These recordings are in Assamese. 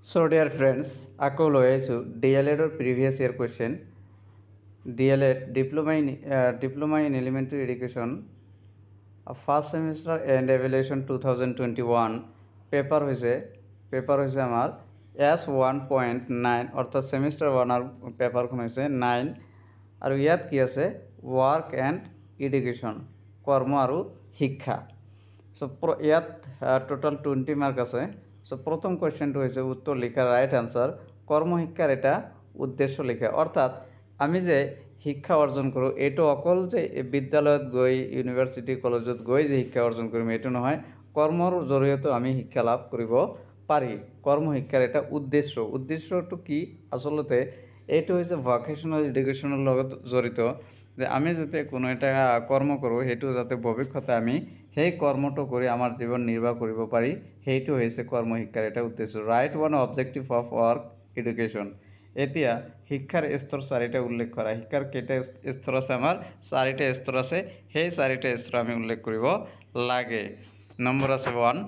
So, dear friends, আকৌ লৈ আহিছোঁ DLED previous year question. DLED diploma in elementary education first semester and evaluation 2021 paper হৈছে আমাৰ S1.9 অৰ্থাৎ semester 1 পেপাৰখন হৈছে 9 আৰু ইয়াত কি আছে work and education কৰ্ম আৰু শিক্ষা। সো ইয়াত টোটাল 20 মার্ক আছে। সো প্রথম কোয়েশ্চনটো হৈছে উত্তর লেখা রাইট আনসার কর্মশিক্ষার এটা উদ্দেশ্য লেখা অর্থাৎ আমি যে শিক্ষা অর্জন কৰোঁ এইটো অকল যে বিদ্যালয়ত গৈ ইউনিভাৰ্সিটি কলেজত গৈ যে শিক্ষা অৰ্জন কৰিম এইটো নহয়, কৰ্মৰ জৰিয়তে আমি শিক্ষা লাভ কৰিব পাৰি। কৰ্মশিক্ষাৰ এটা উদ্দেশ্যটো কি আচলতে এইটো হৈছে ভকেশনাল এডুকেশ্যনৰ লগত জড়িত যে আমি যাতে কোনো এটা কৰ্ম কৰোঁ সেইটো যাতে ভৱিষ্যতে আমি সেই কৰ্মটো কৰি আমাৰ জীৱন নিৰ্বাহ কৰিব পাৰি, সেইটো হৈছে কৰ্মশিক্ষাৰ এটা উদ্দেশ্য। Right one objective of work education. এতিয়া শিক্ষাৰ স্তৰ চাৰিটা উল্লেখ কৰা। শিক্ষাৰ কেইটা স্তৰ আছে আমাৰ চাৰিটা স্তৰ আছে, সেই চাৰিটা স্তৰ আমি উল্লেখ কৰিব লাগে। নম্বৰ আছে 1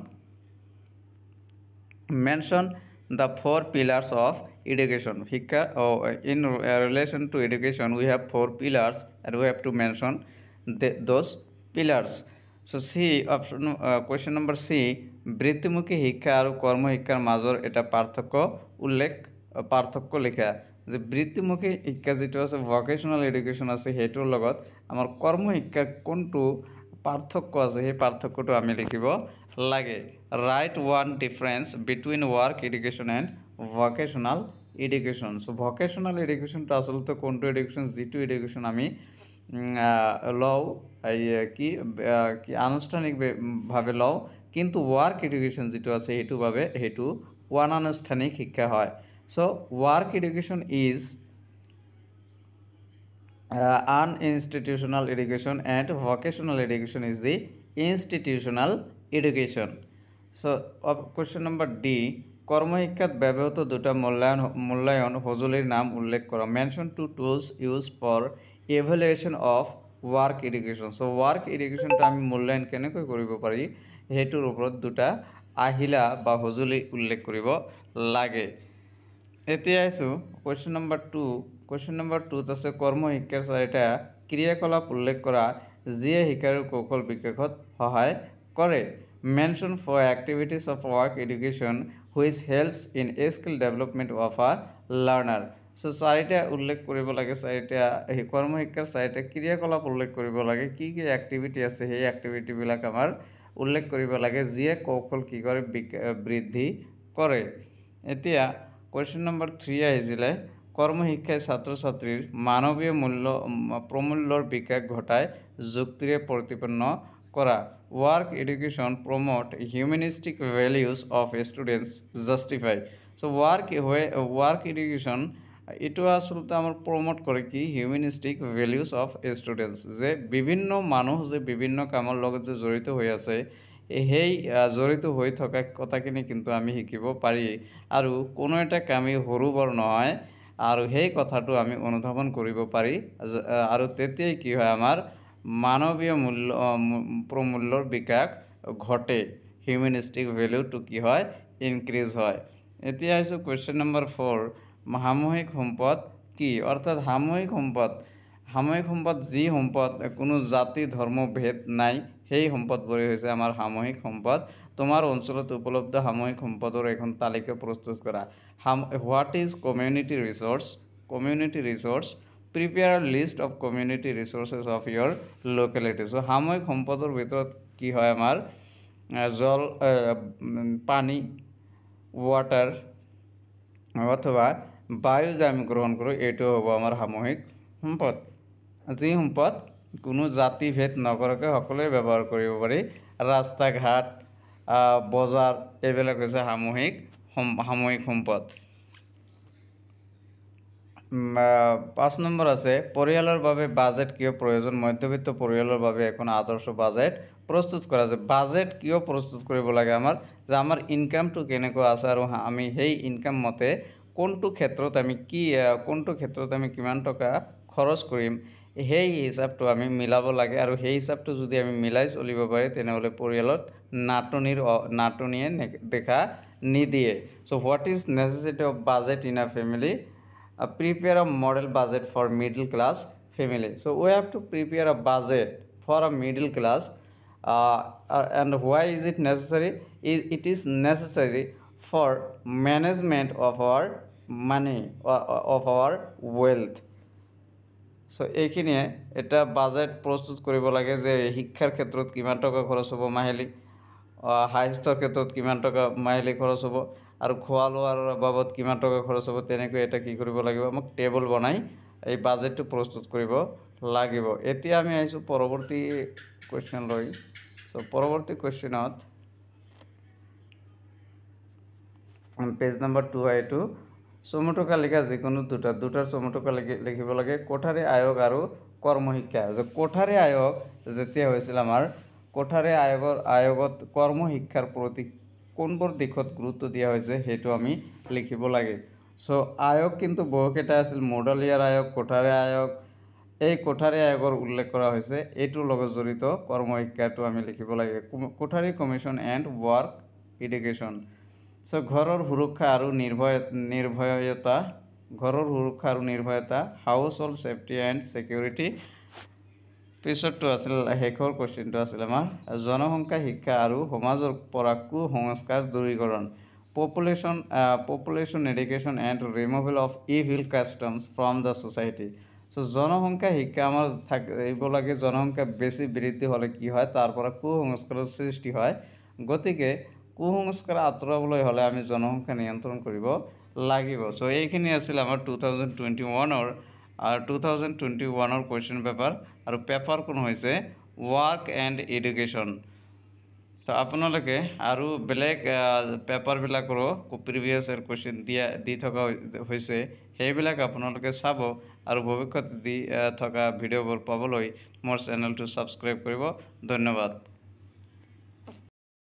mention the 4 pillars of education. শিক্ষা in relation to education we have 4 pillars and we have to mention those pillars. So C option question number C বৃত্তিমুখী শিক্ষা আৰু কৰ্মশিক্ষাৰ মাজৰ এটা পাৰ্থক্য লেখা যে বৃত্তিমুখী শিক্ষা যেটো আছে ভকেশনাল এডুকেশ্যন আছে হেতুৰ লগত আমাৰ কৰ্মশিক্ষাৰ কোনটো পাৰ্থক্য আছে সেই পাৰ্থক্যটো আমি লিখিব লাগে। Write one difference between work education and vocational education. So vocational এডুকেশনটো আসলতে কোনটো এডুকেশন যেটো এডুকেশন আমি লও কি আনুষ্ঠানিকভাৱে লও, কিন্তু ওয়ার্ক এডুকেশন যেটো আছে হেতু অনানুষ্ঠানিক শিক্ষা হয়। So work education is uninstitutional education and vocational education is the institutional education. So question number D কর্মশিক্ষাত ব্যবহৃত দুটা মূল্যায়ন সঁজুলিৰ নাম উল্লেখ কৰা। Mention two tools used for evaluation of work education. So work এডুকেশনটো আমি মূল্যায়ন কেনেকৈ কৰিব পাৰি হেতুৰ ওপৰত দুটা আহিলা বা সঁজুলি উল্লেখ কৰিব লাগে। এতিয়া আছো কোয়েশ্চন নাম্বাৰ 2। কোয়েশ্চন নাম্বাৰ 2 আছে কৰ্মশিক্ষাৰ চাৰিটা ক্ৰিয়াকলাপ উল্লেখ কৰা যিয়ে শিক্ষাৰ কৌশল বিকাশত সহায় কৰে। Mention 4 activities of work education which helps in skill development of a learner. So চাৰিটা উল্লেখ কৰিব লাগে, চাৰিটা কৰ্মশিক্ষাৰ চাৰিটা ক্ৰিয়াকলাপ উল্লেখ কৰিব লাগে। কি কি এক্টিভিটি আছে সেই এক্টিভিটিবিলাক আমাৰ উল্লেখ কৰিব লাগে যিয়ে কৌশল কি কৰে বৃদ্ধি কৰে। এতিয়া কোয়েশ্চন নাম্বাৰ 3 আহিছিলে কৰ্মশিক্ষায় ছাত্ৰ ছাত্ৰীৰ মানবীয় প্ৰমূল্যৰ বিকাশ ঘটায় যুক্তিৰে প্ৰতিপন্ন কৰা। Work education promote humanistic values of students justify. So work education এটো আসলতে আমাৰ প্ৰমোট কৰে কি হিউম্যানিস্টিক ভ্যালুজ অফ স্টুডেন্টস, যে বিভিন্ন মানুহ যে বিভিন্ন কামৰ লগত যে জড়িত হৈ আছে সেই জড়িত হৈ থকা কথাখিনি কিন্তু আমি শিকিব পাৰি আৰু কোনো এটা কামেই সৰু বৰ নহয় আৰু সেই কথাটো আমি অনুধাৱন কৰিব পাৰি আৰু তেতিয়াই কি হয় আমাৰ মানৱীয় প্ৰমূল্যৰ বিকাশ ঘটে, হিউম্যানিস্টিক ভ্যালুটো কি হয় ইনক্রিজ হয়। এতিয়া আহিছোঁ কোয়েশ্চন নাম্বার 4 সামূহিক সম্পদ কি অর্থাৎ সামূহিক সম্পদ যি সম্পদ কোনো জাতি ধর্ম ভেদ নাই সেই সম্পদবোৰে হৈছে আমাৰ সামূহিক সম্পদ। তোমাৰ অঞ্চলত উপলব্ধ সামূহিক সম্পদৰ এখন তালিকা প্ৰস্তুত কৰা। What is community resource prepare list of community resources of your locality. So সামূহিক সম্পদৰ ভিতৰত কি হয় আমাৰ জল পানী ওয়াটাৰ অথবা বায়ু যে আমি গ্ৰহণ কৰোঁ এইটো হ'ব আমাৰ সামূহিক সম্পদ, যি সম্পদ কোনো জাতি ভেদ নকৰাকৈ সকলোৱে ব্যৱহাৰ কৰিব পাৰি। ৰাস্তা ঘাট বজাৰ এইবিলাক হৈছে সামূহিক সম্পদ। 5 নম্বৰ আছে পৰিয়ালৰ বাবে বাজেট কিয় প্ৰয়োজন। মধ্যবিত্ত পৰিয়ালৰ বাবে এখন আদৰ্শ বাজেট প্ৰস্তুত কৰা। যে বাজেট কিয় প্ৰস্তুত কৰিব লাগে আমাৰ যে আমাৰ ইনকামটো কেনেকুৱা আছে আৰু আমি সেই ইনকাম মতে কোনটো ক্ষেত্ৰত আমি কিমান টকা খৰচ কৰিম সেই হিচাপটো আমি মিলাব লাগে আৰু সেই হিচাপটো যদি আমি মিলাই চলিব পাৰি তেনেহ'লে পৰিয়ালত নাটনিয়ে দেখা নিদিয়ে so what is necessity of budget in a family prepare a model budget for middle class family so we have to prepare a budget for a middle class and why is it necessary it is necessary for management of our money of our wealth so এইখিনিয়ে এটা বাজেট প্ৰস্তুত কৰিব লাগে যে শিক্ষাৰ ক্ষেত্ৰত কিমান টকা খৰচ হ'ব মাহিলী হাইষ্টৰ ক্ষেত্ৰত কিমান টকা মাহিলী খৰচ হ'ব আৰু খোৱা লোৱাৰ বাবদ কিমান টকা খৰচ হ'ব তেনেকৈ এটা কি কৰিব লাগিব আমাক টেবল বনাই এই বাজেটটো প্ৰস্তুত কৰিব লাগিব এতিয়া আমি আহিছোঁ পৰৱৰ্তী কুৱেশ্যন লৈ সো পৰৱৰ্তী কুৱেশ্যনত পেজ নম্বৰ 2 আইটো চমুটো তালিকা যিকোনো দুটাৰ চমুটো লিখিব লাগে কোঠাৰী আয়োগ আৰু কৰ্মশিক্ষা যে কোঠাৰী আয়োগ যেতিয়া হৈছিল আমাৰ কোঠাৰী আয়োগত কৰ্মশিক্ষাৰ প্ৰতি কোনবোৰ দিশত গুৰুত্ব দিয়া হৈছে সেইটো আমি লিখিব লাগে সো আয়োগ কিন্তু বহুকেইটা আছিল মডেল ইয়াৰ আয়োগ কোঠাৰী আয়োগ এই কোঠাৰী আয়োগৰ উল্লেখ কৰা হৈছে এইটোৰ লগত জড়িত কৰ্মশিক্ষাটো আমি লিখিব লাগে Kothari commission and work education so ঘৰৰ সুৰক্ষা আৰু নিৰ্ভয়তা household safety and security পিছৰটো আছিল শেষৰ কুৱেশ্যনটো আছিল আমাৰ জনসংখ্যা শিক্ষা আৰু সমাজৰ পৰা কুসংস্কাৰ দূৰীকৰণ population education and removal of evil customs from the society so জনসংখ্যা শিক্ষা আমাৰ থাকিব লাগে জনসংখ্যা বেছি বৃদ্ধি হ'লে কি হয় তাৰ পৰা কুসংস্কাৰৰ সৃষ্টি হয় গতিকে কুসংস্কাৰ আঁতৰাবলৈ হ'লে আমি জনসংখ্যা নিয়ন্ত্ৰণ কৰিব লাগিব সো এইখিনি আছিল আমাৰ 2021 আৰু 2021 কুৱেশ্যন পেপাৰ আৰু পেপাৰ কোন হৈছে ৱৰ্ক এণ্ড এডুকেশ্যন তো আপোনালোকে আৰু বেলেগ পেপাৰবিলাকৰো প্ৰিভিয়াছ ইয়াৰ কুৱেশ্যন দি থকা হৈছে সেইবিলাক আপোনালোকে চাব আৰু ভৱিষ্যতে দি থকা ভিডিঅ'বোৰ পাবলৈ মোৰ চেনেলটো ছাবস্ক্ৰাইব কৰিব ধন্যবাদ